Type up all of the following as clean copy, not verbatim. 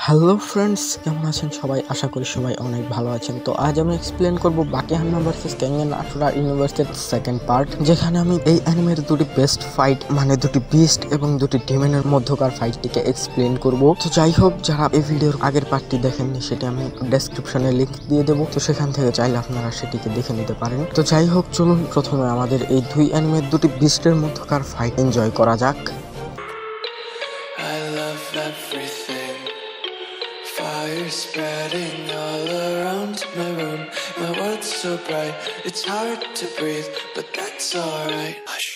Hello friends, কেমন আছেন সবাই? আশা করি সবাই অনেক ভালো আছেন। তো আজ আমি এক্সপ্লেন করব বাকিহান্না ভার্সেস কেঙ্গেন আটোরা ইউনিভার্সের সেকেন্ড পার্ট, যেখানে আমি এই অ্যানিমের দুটি বেস্ট ফাইট মানে দুটি বিস্ট এবং দুটি ডিমেনের মধ্যকার ফাইটটিকে এক্সপ্লেন করব। তো যাই হোক, যারা এই ভিডিওর আগের পার্টটি দেখেননি সেটি আমি ডেসক্রিপশনে লিংক দিয়ে দেবো, তো সেখান থেকে চাইলে আপনারা সেটিকে দেখে নিতে পারেন। তো যাই হোক, চলুন প্রথমে আমাদের এই দুই অ্যানিমের দুটি বিস্টের মধ্যকার ফাইট এনজয় করা যাক। Fire spreading all around my room. My world's so bright, it's hard to breathe, but that's alright. Hush.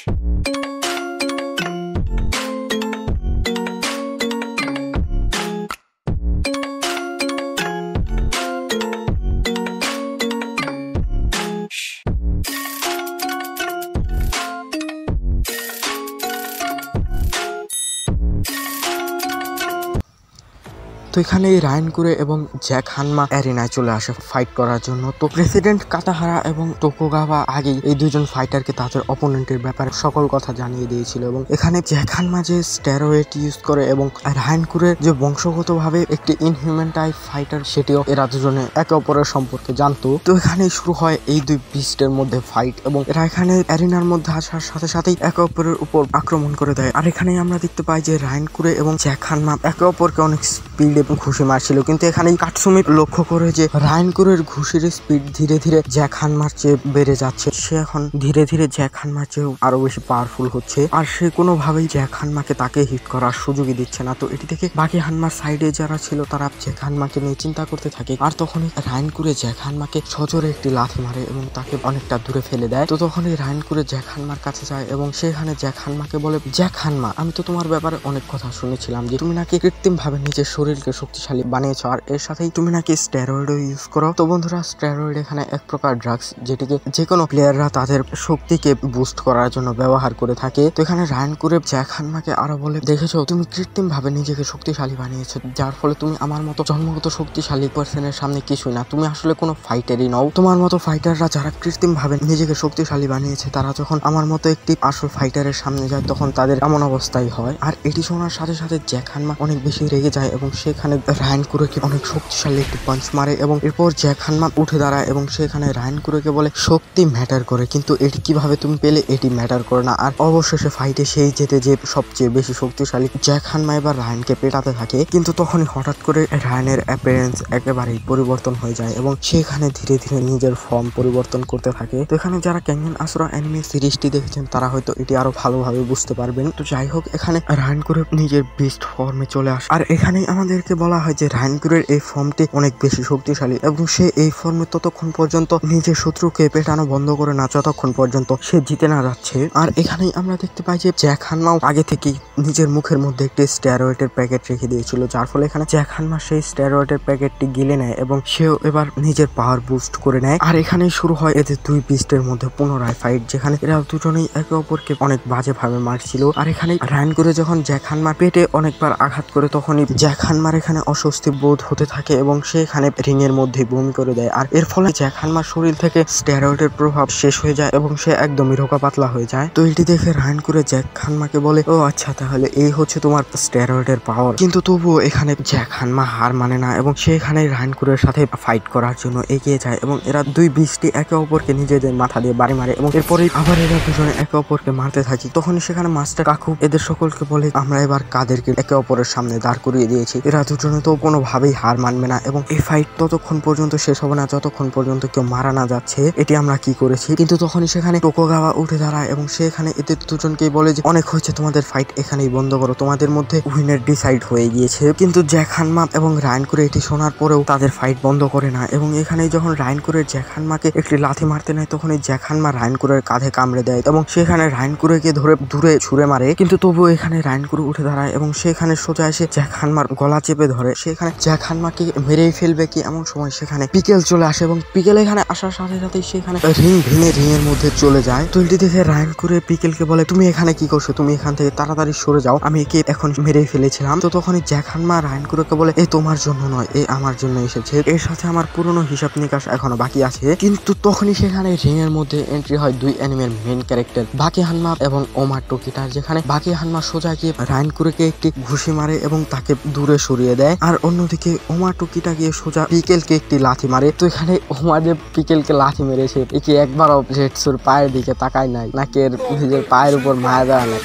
তো এখানে রায়ান কুরে এবং জ্যাক হানমা অ্যারিনায় চলে আসে ফাইট করার জন্য। তো প্রেসিডেন্ট কাতাহারা এবং টোকুগাওয়া আগেই এই দুজন ফাইটারকে তাদের অপোনেন্টের ব্যাপারে সকল কথা জানিয়ে দিয়েছিল, এবং এখানে জ্যাক হানমা যে স্টেরয়েড ইউজ করে এবং রায়ান কুরের যে বংশগতভাবে একটি ইনহিউম্যান টাইপ ফাইটার, সেটিও এরা দুজনে একে অপরের সম্পর্কে জানতো। তো এখানে শুরু হয় এই দুই বিস্টের মধ্যে ফাইট, এবং এরা এখানে অ্যারিনার মধ্যে আসার সাথে সাথেই একে অপরের উপর আক্রমণ করে দেয়। আর এখানে আমরা দেখতে পাই যে রায়ান কুরে এবং জ্যাক হানমা একে অপরকে অনেক স্পিড এবং ঘুষি মারছিল, কিন্তু এখানে কাটসুমি লক্ষ্য করে যে রায়ান কুরের ঘুষির স্পিড ধীরে ধীরে জ্যাক হানমার চেয়ে বেড়ে যাচ্ছে। সে এখন ধীরে ধীরে জ্যাক হানমার চেয়ে আরো বেশি পাওয়ারফুল হচ্ছে, আর সে কোনোভাবেই জ্যাক হানমাকে তাকে হিট করার সুযোগই দিচ্ছে না। তো এটি থেকে বাকি হানমার সাইডে যারা ছিল তারা জ্যাক হানমাকে নিয়ে চিন্তা করতে থাকে, আর তখনই রায়ান কুরে জ্যাক হানমাকে সজোরে একটি লাথি মারে এবং তাকে অনেকটা দূরে ফেলে দেয়। তো তখনই রায়ান কুরে জ্যাক হানমার কাছে যায় এবং সেখানে জ্যাক হানমাকে বলে, জ্যাক হানমা, আমি তো তোমার ব্যাপারে অনেক কথা শুনেছিলাম যে তুমি নাকি কৃত্রিম ভাবে নিজের শরীরকে শক্তিশালী বানিয়েছো, আর এর সাথেই তুমি নাকি স্টেরয়েডও ইউজ করো। তো বন্ধুরা, স্টেরয়েড এখানে এক প্রকার ড্রাগস, যেটিকে যে কোনো প্লেয়াররা তাদের শক্তিকে বুস্ট করার জন্য ব্যবহার করে থাকে। তো এখানে রায়ান কুরে জ্যাক হানমাকে আরো বলে, দেখেছো তুমি কৃত্রিম ভাবে নিজেকে শক্তিশালী বানিয়েছো, যার ফলে তুমি আমার মতো জন্মগত শক্তিশালী পার্সনের সামনে কিছুই না, তুমি আসলে কোনো ফাইটারই নও। তোমার মতো ফাইটাররা যারা কৃত্রিম ভাবে নিজেকে শক্তিশালী বানিয়েছে, তারা যখন আমার মতো একটি আসল ফাইটারের সামনে যায় তখন তাদের এমন অবস্থাই হয়। আর এটি শোনার সাথে সাথে জ্যাক হানমা অনেক বেশি রেগে যায় এবং সেখানে রায়ান কুরেকে অনেক শক্তিশালী একটি পাঞ্চ মারে, এবং এরপর জ্যাক হানমা উঠে দাঁড়ায় এবং সেখানে রায়ান কুরেকে বলে, শক্তি ম্যাটার করে, কিন্তু এটি কিভাবে তুমি পেলে এটি ম্যাটার করে না। আর অবশেষে ফাইটে সেই জেতে যে সবচেয়ে বেশি শক্তিশালী। জ্যাক হানমা এবার রায়ানকে পেটাতে থাকে, কিন্তু তখনই হঠাৎ করে রায়ানের অ্যাপিয়ারেন্স একেবারেই পরিবর্তন হয়ে যায় এবং সেখানে ধীরে ধীরে নিজের ফর্ম পরিবর্তন করতে থাকে। তো এখানে যারা কেঙ্গেন আটোরা অ্যানিমে সিরিজটি দেখেছেন তারা হয়তো এটি আরো ভালোভাবে বুঝতে পারবেন। তো যাই হোক, এখানে রায়ান কুরে নিজের বেস্ট ফর্মে চলে আসে, আর এখানেই আমাদেরকে বলা হয় যে রায়ান কুরের এই ফর্মটি অনেক বেশি শক্তিশালী এবং সে এই ফর্মে ততক্ষণ পর্যন্ত নিজের শত্রুকে পেটানো বন্ধ করে না যতক্ষণ পর্যন্ত সে জিতে না যাচ্ছে। আর এখানেই আমরা দেখতে পাই যে জ্যাক হানমাও আগে থেকেই নিজের মুখের মধ্যে একটি স্টেরয়েডের প্যাকেট রেখে দিয়েছিল, যার ফলে এখানে জ্যাক হানমা সেই স্টেরয়েডের প্যাকেটটি গিলে নেয় এবং সেও এবার নিজের পাওয়ার বুস্ট করে নেয়। আর এখানেই শুরু হয় এদের দুই বিস্টের মধ্যে পুনরায় ফাইট, যেখানে এরা দুজনেই একে অপরকে অনেক বাজেভাবে মারছিল। আর এখানে রায়ান কুরে যখন জ্যাক হানমার পেটে অনেকবার আঘাত করে তখনই জ্যাক হানমার এখানে অস্বস্তি বোধ হতে থাকে এবং সে এখানে রিং এর মধ্যে বমি করে দেয়। আর এর ফলে জ্যাক হানমার শরীর থেকে স্টেরয়েডের প্রভাব শেষ হয়ে যায় এবং সে একদমই রোগা পাতলা হয়ে যায়। তো এটি দেখে রায়ান কুরে জ্যাক হানমাকে বলে, ও আচ্ছা, তাহলে এই হচ্ছে তোমার স্টেরয়েডের পাওয়ার। কিন্তু তবুও এখানে জ্যাক হানমা হার মানে না এবং সে এখানে রায়ান কুরের সাথে ফাইট করার জন্য এগিয়ে যায় এবং এরা দুই বিস্টই একে অপরকে নিজেদের মাথা দিয়ে বাড়ি মারে এবং এরপরে আবার এরা দুজনে একে অপরকে মারতে থাকে। তখন সেখানে মাস্টার কাকু এদের সকলকে বলে, আমরা এবার কাদেরকে একে অপরের সামনে দাঁড় করিয়ে দিয়েছি, এরা দুজনে তো কোনোভাবেই হার মানবে না এবং এই ফাইট ততক্ষণ পর্যন্ত শেষ হবে না যতক্ষণ পর্যন্ত কেউ মারা না যাচ্ছে। এটি আমরা কি করেছি। কিন্তু তখনই সেখানে টোকুগাওয়া উঠে দাঁড়ায় এবং সেখানে এদের দুজনকেই বলে যে অনেক হয়েছে, তোমাদের ফাইট এখানেই বন্ধ করো, তোমাদের মধ্যে উইনার ডিসাইড হয়ে গিয়েছে। কিন্তু জ্যাক হানমা এবং রায়ান কুরে এটি শোনার পরেও তাদের ফাইট বন্ধ করে না এবং এখানে যখন রায়ান কুরের জ্যাক হানমাকে একটি লাথি মারতে নেয় তখন জ্যাক হানমা রায়ান কুরের কাঁধে কামড়ে দেয় এবং সেখানে রায়ান কুরেকে ধরে দূরে ছুঁড়ে মারে। কিন্তু তবুও এখানে রায়ান কুরে উঠে দাঁড়ায় এবং সেখানে সোজা এসে জ্যাক হানমার গলা চেপে ধরে। সেখানে জ্যাক হানমাকে মেরেই ফেলবে কি এমন সময় সেখানে পিকেল চলে আসে এবং পিকেল এখানে আসার সাথে সাথেই সেখানে রিং ভেঙে রিং এর মধ্যে চলে যায়। তো এটি দেখে রায়ান কুরে পিকেলকে বলে, তুমি এখানে কি করছো, তুমি এখান থেকে তাড়াতাড়ি সরে যাও, আমি একে এখন মেরেই ফেলেছিলাম। তো তখনই জ্যাক হানমা রায়ান কুরেকে বলে, এ তোমার জন্য নয়, এ আমার জন্য এসেছে, এর সাথে আমার পুরনো হিসাব নিকাশ এখনো বাকি আছে। কিন্তু তখনই সেখানে রিং এর মধ্যে এন্ট্রি হয় দুই অ্যানিমের মেইন ক্যারেক্টার বাকি হানমা এবং ওমার টোকিটার, যেখানে বাকি হানমা সোজা গিয়ে রায়ান কুরেকে একটি ঘুষি মারে এবং তাকে দূরে সরিয়ে দেয়। আর অন্যদিকে ওমা টুকিটা গিয়ে সোজা পিকেলকে একটি লাথি মারে। তো এখানে ওমা যে পিকেলকে লাথি মেরেছে একে একবারও জেটসুর পায়ের দিকে তাকায় নাই, নাকি এর নিজের পায়ের উপর মায়া দেওয়া নাই।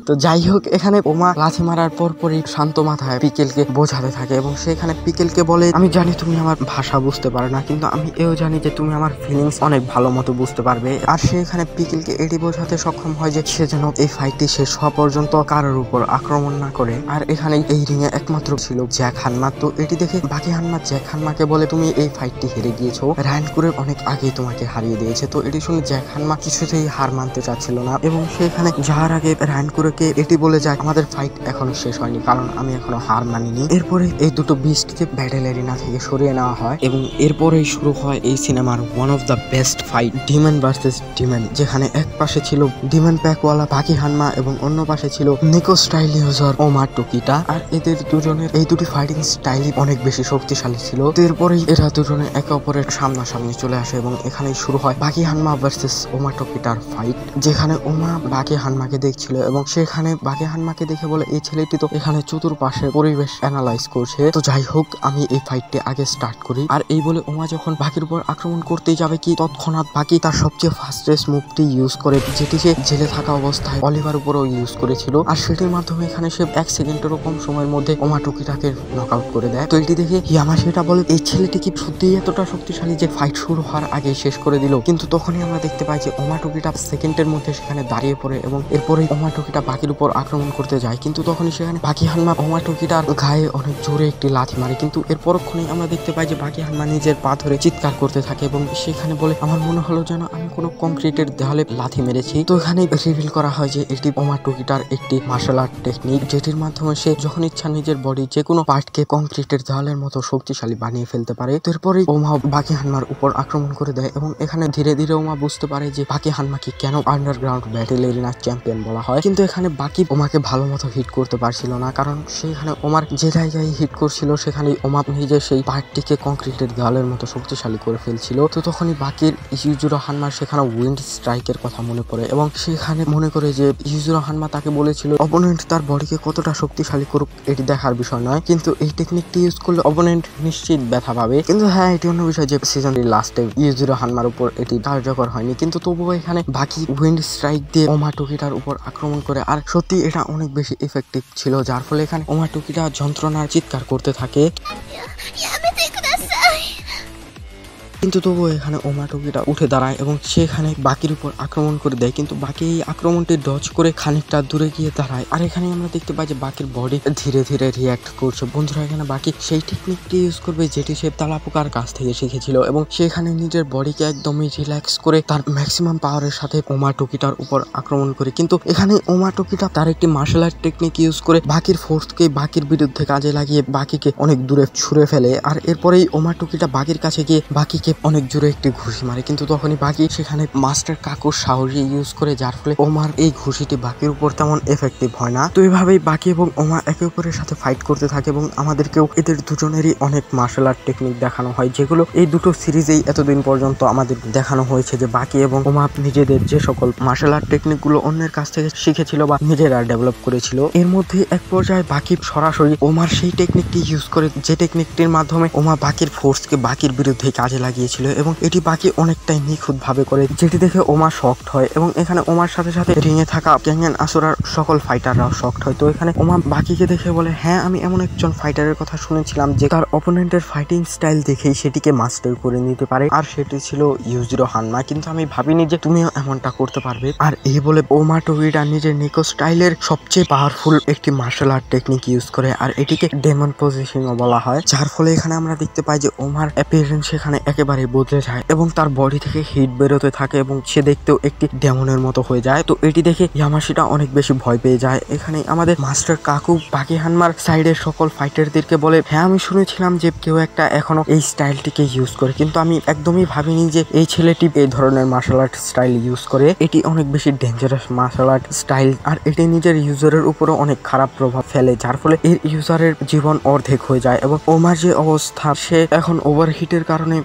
তো যাই হোক, এখানে ওমা লাথি মারার পরপরই শান্ত মাথায় পিকেলকে বোঝাতে থাকে এবং সেখানে পিকেলকে বলে, আমি জানি তুমি আমার ভাষা বুঝতে পারো না, কিন্তু আমি এও জানি যে তুমি আমার ফিলিংস অনেক ভালো মতো বুঝতে পারবে। আর সে এখানে পিকেলকে এটি বোঝাতে সক্ষম হয় যে সে যেন এই ফাইটটি শেষ হওয়া পর্যন্ত কারোর উপর আক্রমণ না করে। আর এখানে এই রিং এ একমাত্র ছিল জ্যাক হানমা। তো এটি দেখে বাকি হানমা জ্যাক হানমাকে বলে, তুমি এই ফাইটটি হেরে গিয়েছো, রায়ান কুরে অনেক আগেই তোমাকে হারিয়ে দিয়েছে। তো এটি শুনে জ্যাক হানমা কিছুতেই হার মানতে চাচ্ছিল না এবং সেখানে যাওয়ার আগে রায়ান কুরেকে এটি বলে যায়, আমাদের ফাইট এখনো শেষ হয়নি, কারণ আমি এখনো হার মানিনি। এরপরে এই দুটো বিস্টকে ব্যাটেল এরিনা থেকে সরিয়ে নেওয়া হয় এবং এরপরেই শুরু হয় এই সিনেমার one of the best fight, Demon versus Demon, যেখানে এক পাশে ছিল ডিমন প্যাকওয়ালা বাকি হানমা এবং অন্য পাশে ছিল নিকো স্টাইল ইউজার ওমা টুকিটা। আর এদের দুজনের এই দুটি ফাইটিং স্টাইলই অনেক বেশি শক্তিশালী ছিল। তো এরপরেই এরা দুজনে একে অপরের সামনাসামনি চলে আসে এবং এখানেই শুরু হয় বাকি হানমা ভার্সেস ওমা টুকিটার ফাইট, যেখানে ওমা বাকি হানমাকে দেখছিল এবং সেখানে বাকি হানমাকে দেখে বলে, এই ছেলেটি তো এখানে চতুর্পাশে পরিবেশ অ্যানালাইজ করছে। তো যাই হোক, আমি এই ফাইটটি আগে স্টার্ট করি। আর এই বলে ওমা যখন বাকির উপর আক্রমণ করতেই যাবে কি তৎক্ষণাৎ বাকি তার সবচেয়ে ফাস্টেস্ট মুভটি ইউজ করে, যেটি সে জেলে থাকা অবস্থায় অলিভার উপরও ইউজ করেছিল। আর সেটির মাধ্যমে এখানে সে 1 সেকেন্ডেরও কম সময়ের মধ্যে ওমা টুকিটাকে নক আউট করে দেয়। তো এটি দেখে ইয়ামাশিটা বলে, এই ছেলেটি কি সত্যিই এতটা শক্তিশালী যে ফাইট শুরু হওয়ার আগে শেষ করে দিল। কিন্তু তখনই আমরা দেখতে পাই যে ওমা টুকিটা সেকেন্ডের মধ্যে সেখানে দাঁড়িয়ে পড়ে এবং এরপরে ওমা টুকিটা বাকির উপর আক্রমণ করতে যায়। কিন্তু তখনই সেখানে বাকি হানমা ওমা টুকিটার গায়ে অনেক জোরে একটি লাথি মারে। কিন্তু এর পরক্ষণেই আমরা দেখতে পাই যে বাকি হানমা নিজের পা ধরে চিৎকার করতে থাকে এবং সেখানে বলে, আমার মনে হলো যেন আমি কোনো কংক্রিটের দেওয়ালে লাথি মেরেছি। তো এখানে রিভিল করা হয় যে এটি ওমা টুকিটার একটি মার্শাল আর্ট টেকনিক, যেটির মাধ্যমে সে যখন ইচ্ছা নিজের বডি যে কোনো পার্টকে কংক্রিটের দেওয়ালের মতো শক্তিশালী বানিয়ে ফেলতে পারে। তো এরপরেই ওমা বাকি হানমার উপর আক্রমণ করে দেয় এবং এখানে ধীরে ধীরে ওমা বুঝতে পারে যে বাকি হানমাকে কেন আন্ডারগ্রাউন্ড ব্যাটেল এরিনার চ্যাম্পিয়ন বলা হয়। কিন্তু এখানে বাকি ওমাকে ভালো মতো হিট করতে পারছিল না, কারণ সেখানে ওমার যে জায়গায় হিট করছিল সেখানে ওমা নিজে সেই পার্টটিকে কংক্রিটের দেওয়ালের মতো শক্তিশালী করে ফেলছিল। তো তখনই বাকির ইউজুরো হানমার সেখানে উইন্ড স্ট্রাইকের কথা মনে পড়ে এবং সেখানে মনে করে যে ইউজুরো হানমা তাকে বলেছিল অপোনেন্ট তার বডিকে কতটা শক্তিশালী করুক এটি দেখার বিষয় নয়, কিন্তু এই টেকনিকটি ইউজ করলে অপোনেন্ট নিশ্চিত ব্যথা পাবে। কিন্তু হ্যাঁ, এটি অন্য বিষয় যে সিজনের লাস্টে ইউজুরো হানমার উপর এটি কার্যকর হয়নি, কিন্তু তবুও এখানে বাকি উইন্ড স্ট্রাইক দিয়ে ওমা টুকিটার উপর আক্রমণ করে। আর সত্যি এটা অনেক বেশি ইফেক্টিভ ছিল, যার ফলে এখানে ওমা টুকিটা যন্ত্রণার চিৎকার করতে থাকে। কিন্তু তবুও এখানে ওমা টুকিটা উঠে দাঁড়ায় এবং সেখানে বাকির উপর আক্রমণ করে দেয়। কিন্তু বাকি এই আক্রমণটি ডজ করে খানিকটা দূরে গিয়ে দাঁড়ায়। আর এখানে আমরা দেখতে পাই যে বাকির বডি ধীরে ধীরে রিয়াক্ট করছে। বন্ধুরা, এখানে বাকি সেই টেকনিকটি ইউজ করবে যেটি সে তালাপোকার কাছ থেকে শিখেছিল এবং সেখানে নিজের বডিকে একদমই রিল্যাক্স করে তার ম্যাক্সিমাম পাওয়ারের সাথে ওমা টুকিটার উপর আক্রমণ করে। কিন্তু এখানে ওমা টুকিটা তার একটি মার্শাল আর্ট টেকনিক ইউজ করে বাকির ফোর্সকে বাকির বিরুদ্ধে কাজে লাগিয়ে বাকিকে অনেক দূরে ছুঁড়ে ফেলে। আর এরপরেই ওমা টুকিটা বাকির কাছে গিয়ে বাকিকে অনেক জোরে একটি ঘুষি মারে। কিন্তু তখনই বাকি সেখানে মাস্টার কাকুর সাহসী ইউজ করে, যার ফলে ওমার এই ঘুষিটি বাকির উপর তেমন এফেক্টিভ হয় না। তো এইভাবেই বাকি এবং ওমা একে অপরের সাথে ফাইট করতে থাকে এবং আমাদেরকেও এদের দুজনেরই অনেক মার্শাল আর্ট টেকনিক দেখানো হয়, যেগুলো এই দুটো সিরিজেই এতদিন পর্যন্ত আমাদের দেখানো হয়েছে যে বাকি এবং ওমা নিজেদের যে সকল মার্শাল আর্ট টেকনিক গুলো অন্যের কাছ থেকে শিখেছিল বা নিজেরা ডেভেলপ করেছিল, এর মধ্যে এক পর্যায়ে বাকি সরাসরি ওমার সেই টেকনিকটি ইউজ করে, যে টেকনিকটির মাধ্যমে ওমা বাকির ফোর্সকে বাকির বিরুদ্ধে কাজে লাগিয়েছিল এবং এটি বাকি অনেকটাই নিখুঁত ভাবে করে, যেটি দেখে ওমা শকড হয় এবং এখানে ওমার সাথে সাথে রিংয়ে থাকা ক্যাঙ্গেন আসুরার সকল ফাইটাররাও শকড হয়। তো এখানে ওমা বাকিকে দেখে বলে, হ্যাঁ, আমি এমন একজন ফাইটারের কথা শুনেছিলাম যে তার অপোনেন্টের ফাইটিং স্টাইল দেখেই সেটিকে মাস্টার করে নিতে পারে, আর সেটি ছিল ইউজিরো হানমা, কিন্তু আমি ভাবিনি যে তুমিও এমনটা করতে পারবে। আর এই বলে ওমা টুকিটা নিজের নিকো স্টাইলের সবচেয়ে পাওয়ারফুল একটি মার্শাল আর্ট টেকনিক ইউজ করে, আর এটিকে ডেমন পজিশনও বলা হয়, যার ফলে এখানে আমরা দেখতে পাই যে ওমার অ্যাপিয়ারেন্স সেখানে একেবারে একেবারে বদলে যায় এবং তার বডি থেকে হিট বেরোতে থাকে এবং সে দেখতেও একটি ডেমনের মতো হয়ে যায়। তো এটি দেখে ইয়ামাশিটা অনেক বেশি ভয় পেয়ে যায়। এখানে আমাদের মাস্টার কাকু বাকি হানমার সাইডের সকল ফাইটারদেরকে বলে, হ্যাঁ আমি শুনেছিলাম যে কেউ একটা এখনো এই স্টাইলটিকে ইউজ করে, কিন্তু আমি একদমই ভাবিনি যে এই ছেলেটি এই ধরনের মার্শাল আর্ট স্টাইল ইউজ করে। এটি অনেক বেশি ডেঞ্জারাস মার্শাল আর্ট স্টাইল আর এটি নিজের ইউজারের উপরে অনেক খারাপ প্রভাব ফেলে, যার ফলে এর ইউজারের জীবন অর্ধেক হয়ে যায় এবং ওমার যে অবস্থা সে এখন ওভারহিটের কারণে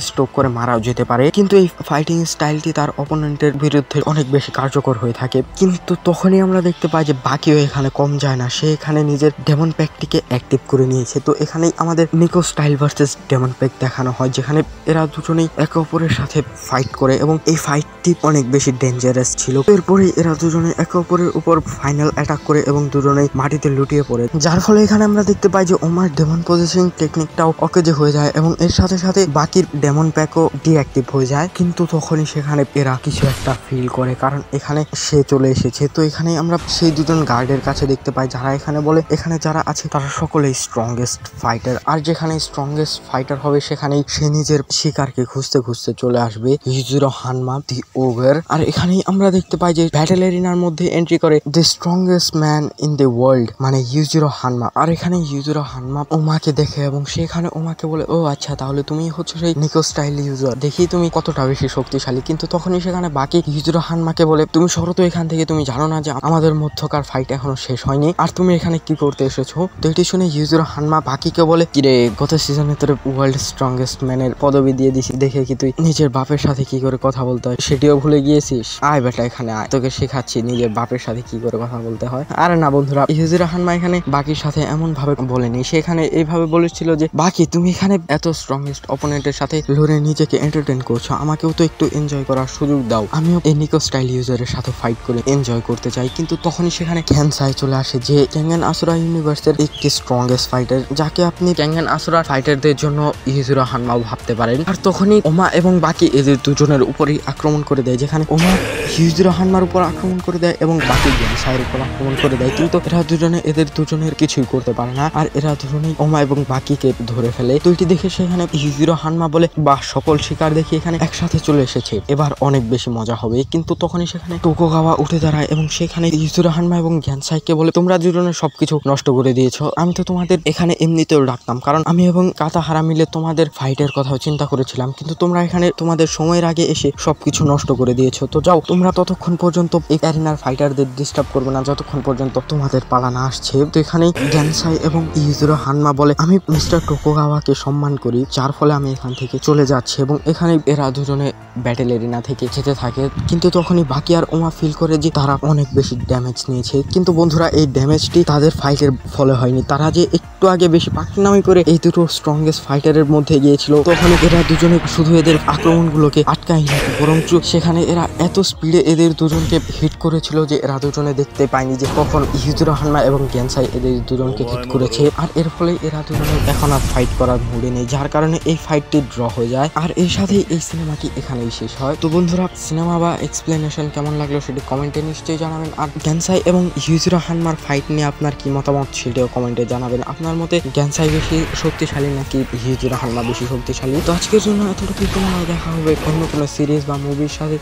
স্ট্রোক করে মারাও যেতে পারে। কিন্তু এই ফাইটিং স্টাইলটি তার অপোনেন্টের বিরুদ্ধে অনেক বেশি কার্যকর হয়ে থাকে। কিন্তু তখনই আমরা দেখতে পাই যে বাকিও এখানে কম যায় না, সে এখানে নিজের ডেমন প্যাকটিকে অ্যাক্টিভ করে নিয়েছে। তো এখানেই আমাদের Nico style versus demon pack দেখানো হয়, যেখানে এরা দুজনেই একে অপরের সাথে ফাইট করে এবং এই ফাইটটি অনেক বেশি ডেঞ্জারাস ছিল। এরপরে এরা দুজনে একে অপরের উপর ফাইনাল অ্যাটাক করে এবং দুজনেই মাটিতে লুটিয়ে পড়ে, যার ফলে এখানে আমরা দেখতে পাই যে ওমার ডেমন পজিশনিং টেকনিকটাও অকেজে হয়ে যায় এবং এর সাথে সাথে বাকির ডেমন প্যাকও ডিঅ্যাক্টিভ হয়ে যায়। কিন্তু তখনই সেখানে এরা কিছু একটা ফিল করে, কারণ এখানে সে চলে এসেছে। তো এখানে আমরা সেই দুজন গার্ডের কাছে দেখতে পাই যারা এখানে বলে এখানে যারা আছে তারা সকলেই স্ট্রংগেস্ট ফাইটার, আর যেখানে স্ট্রংগেস্ট ফাইটার হবে সেখানেই সে নিজের শিকারকে খুঁজতে খুঁজতে চলে আসবে ইউজিরো হানমা দি ওগার। আর এখানেই আমরা দেখতে পাই যে ব্যাটেল এরিনার মধ্যে এন্ট্রি করে the strongest man in the world, মানে ইউজিরো হানমা। আর এখানে ইউজিরো হানমা ওমাকে দেখে এবং সেখানে ওমাকে বলে, ও আচ্ছা তাহলে তুমি হচ্ছে সেই নিকো স্টাইল ইউজার, দেখি তুমি কতটা বেশি শক্তিশালী। কিন্তু তখনই সেখানে বাকি ইউজিরো হানমাকে বলে, তুমি সরো তো এখান থেকে, তুমি জানো না যে আমাদের মধ্যকার ফাইট এখনো শেষ হয়নি, আর তুমি এখানে কি করতে এসেছো? তো এটি শুনে ইউজিরো হানমা বাকিকে বলে, কিরে গত সিজনে তোর ওয়ার্ল্ড স্ট্রংগেস্ট ম্যানের পদবি দিয়ে দিছি, দেখে কি তুই নিজের বাপের সাথে কি করে কথা বলতে হয় সেটিও ভুলে গিয়েছিস? আয় বেটা এখানে আয়, তোকে শেখাচ্ছি নিজের বাপের সাথে কি করে কথা বলতে হয়। আর না বন্ধুরা, ইউজিরো হানমা এখানে বাকির সাথে এমন ভাবে বলেনি, সে এখানে এইভাবে বলেছিল যে বাকি তুমি এখানে এত স্ট্রংগেস্ট অপোনেন্টের সাথে লড়ে নিজেকে এন্টারটেইন করছো, আমাকেও তো একটু এনজয় করার সুযোগ দাও, আমিও এই নিকো স্টাইল ইউজারের সাথে ফাইট করে এনজয় করতে চাই। কিন্তু তখনই সেখানে গ্যানসাই চলে আসে, যে ক্যাঙ্গান আসুরা ইউনিভার্সের একটি স্ট্রংগেস্ট ফাইটার, যাকে আপনি ক্যাঙ্গান আসুরা ফাইটারদের জন্য ইউজিরো হানমাও ভাবতে পারেন। আর তখনই ওমা এবং বাকি এদের দুজনের উপরেই আক্রমণ করে দেয়, যেখানে ওমা ইউজিরো হানমার উপর আক্রমণ করে দেয় এবং বাকি গ্যানসাইয়ের উপর আক্রমণ করে দেয়, কিন্তু এরা দুজনে এদের দুজনের কিছুই করতে পারে না। আর এরা দুজনেই ওমা এবং বাকিকে ধরে ফেলে। তো এটি দেখে সেখানে ইউজিরো হানমা বলে, বাহ সকল শিকার দেখি এখানে একসাথে চলে এসেছে, এবার অনেক বেশি মজা হবে। কিন্তু তখনই সেখানে টোকুগাওয়া উঠে দাঁড়ায় এবং সেখানে ইউজিরো হানমা এবং গ্যানসাইকে বলে, তোমরা দুজনে সবকিছু নষ্ট করে দিয়েছো, আমি তো তোমাদের এখানে এমনিতেও ডাকতাম, কারণ আমি এবং কাতাহারা মিলে তোমাদের ফাইটের কথাও চিন্তা করেছিলাম, কিন্তু তোমরা এখানে তোমাদের সময়ের আগে এসে সবকিছু নষ্ট করে দিয়েছো। তো যাও, তোমরা ততক্ষণ পর্যন্ত এই অ্যারিনার ফাইটারদের ডিস্টার্ব করবে না যতক্ষণ পর্যন্ত তোমাদের পালা না আসছে। তো এখানে গ্যানসাই এবং ইউজিরো হানমা বলে, আমি মিস্টার টোকুগাওয়াকে সম্মান করি, যার ফলে আমি এখান থেকে চলে যাচ্ছি, এবং এখানে এরা দুজনে ব্যাটেল এরিনা থেকে যেতে থাকে। কিন্তু তখনই বাকি আর ওমা ফিল করে যে তারা অনেক বেশি ড্যামেজ নিয়েছে। কিন্তু বন্ধুরা, এই ড্যামেজটি তাদের ফাইটের ফলে হয়নি, তারা যে একটু আগে বেশি পাকনামি করে এই দুটো স্ট্রংগেস্ট ফাইটারের মধ্যে গিয়েছিল, তখন এরা দুজনে শুধু এদের আক্রমণগুলোকে আটকায়নি, বরং সেখানে এরা এত স্পিডে এদের দুজনকে হিট করেছিল যে এরা দুজনে দেখতে পায়নি যে কখন ইউজিরো হানমা এবং গ্যানসাই এদের দুজনকে হিট করেছে। আর এর ফলে এরা দুজনে এখন আর ফাইট করার মুডে নেই, যার কারণে এই ফাইটটি ড্র হয়ে যায়। আর এর সাথেই এই সিনেমাটি এখানেই শেষ হয়। তো বন্ধুরা, সিনেমা বা এক্সপ্লেনেশন কেমন লাগলো সেটি কমেন্টে নিশ্চয়ই জানাবেন। আর গ্যানসাই এবং ইউজিরো হানমার ফাইট নিয়ে আপনার কি মতামত সেটাও কমেন্টে জানাবেন। আপনার মতে গ্যানসাই বেশি শক্তিশালী নাকি ইউজিরো হানমা বেশি শক্তিশালী? তো আজকের জন্য এতটুকুই, তোমার দেখা হবে অন্য কোনো সিরিজ বা মুভির সাথে,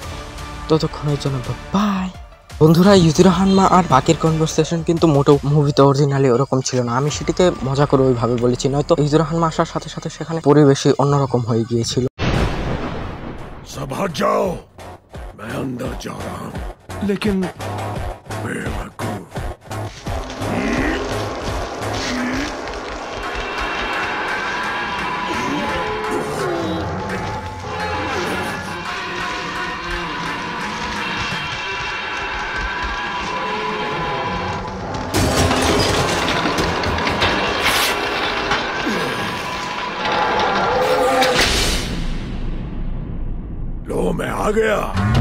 ততক্ষণের জন্য বাই। বন্ধুরা, ইউজিরো হানমা আর বাকির কনভারসেশন কিন্তু মোটেও মুভিতে অরিজিনালি ওরকম ছিল না, আমি সেটিকে মজা করে ওইভাবে বলেছি, নয়তো ইউজিরো হানমা আসার সাথে সাথে সেখানে পরিবেশই অন্যরকম হয়ে গিয়েছিল। सब हट जाओ, मैं अंदर जा रहा हूं, लेकिन बेवकूफ। लो, मैं आ गया।